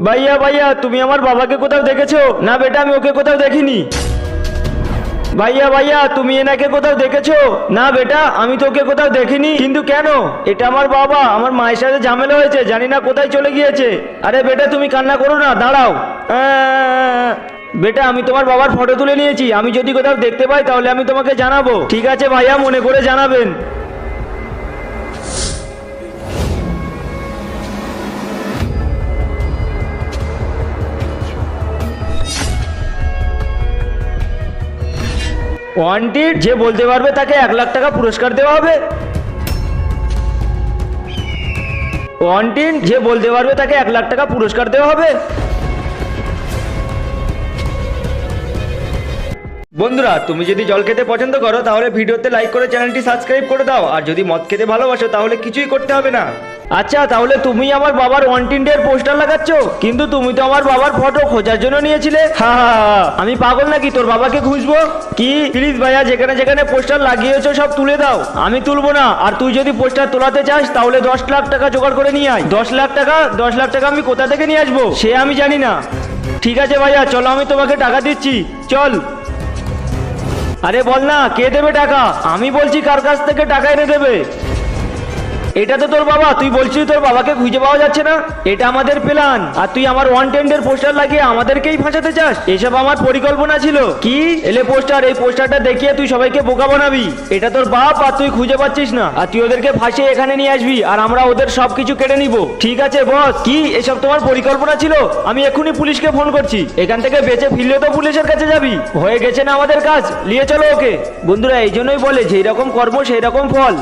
ভাইয়া ভাইয়া, তুমি আমার বাবাকে কোথাও দেখেছো? না বেটা, আমি ওকে কোথাও দেখিনি। ভাইয়া ভাইয়া, তুমি এনাকে কোথাও দেখেছো? না বেটা, আমি তো ওকে কোথাও দেখিনি। কিন্তু কেন? এটা আমার বাবা, আমার মায়ের সাথে ঝামেলা হয়েছে, জানি না কোথায় চলে গিয়েছে। আরে বেটা, তুমি কান্না করো না, দাঁড়াও। বেটা, আমি তোমার বাবার ফটো তুলে নিয়েছি, আমি যদি কোথাও দেখতে পাই তাহলে আমি তোমাকে জানাবো। ঠিক আছে ভাইয়া, মনে করে জানাবেন। ওয়ান্টেড যে বলতে পারবে তাকে 1 লাখ টাকা পুরস্কার দেওয়া হবে। ওয়ান্টেড যে বলতে পারবে তাকে 1 লাখ টাকা পুরস্কার দেওয়া হবে। বন্ধুরা, তুমি যদি জল খেতে পছন্দ করো তাহলে ভিডিওতে লাইক করে চ্যানেলটি সাবস্ক্রাইব করে দাও। আর যদি মদ খেতে ভালোবাসো তাহলে কিছুই করতে হবে না। আচ্ছা, তাহলে তুমি আমার বাবার ওয়ান্টেডের পোস্টার লাগাচ্ছ? কিন্তু তুমি তো আমার বাবার ফটো খোঁজার জন্য নিয়েছিলে। হা হা হা, আমি পাগল নাকি তোর বাবাকে খুঁজবো? কি প্লিজ ভাইয়া, যেখানে যেখানে পোস্টার লাগিয়েছো সব তুলে দাও। আমি তুলবো না। আর তুই যদি পোস্টার তোলাতে চাস তাহলে 10 লাখ টাকা জোগাড় করে নিয়ে আয়। 10 লাখ টাকা? 10 লাখ টাকা আমি কোথা থেকে নিয়ে আসবো সে আমি জানি না। ঠিক আছে ভাইয়া, চলো আমি তোমাকে টাকা দিচ্ছি, চল। আরে বল না, কে দেবে টাকা? আমি বলছি কার কাছ থেকে টাকা এনে দেবে? এটা তো তোর বাবা, তুই বলছিস তোর বাবাকে খুঁজে পাওয়া যাচ্ছে না। এটা আমাদের প্ল্যান, আর তুই আমার ওয়ান্টেডের পোস্টার লাগিয়ে আমাদেরকেই ফাঁসাতে চাস? এসব আমার পরিকল্পনা ছিল। কি এলে পোস্টার, এই পোস্টারটা দেখিয়ে তুই সবাইকে বোকা বানাবি। এটা তোর বাপ, আর তুই খুঁজে পাচ্ছিস না, আর তুই ওদেরকে ফাঁসিয়ে এখানে নিয়ে আসবি, আর আমরা ওদের সবকিছু কেটে নিব। ঠিক আছে বস, কি এসব তোমার পরিকল্পনা ছিল? আমি এক্ষুনি পুলিশকে ফোন করছি। এখান থেকে বেঁচে ফিরলে তো পুলিশের কাছে যাবি। হয়ে গেছে না আমাদের কাজ, নিয়ে চলো ওকে। বন্ধুরা, এই জন্যই বলে যেই রকম কর্ম সেই রকম ফল।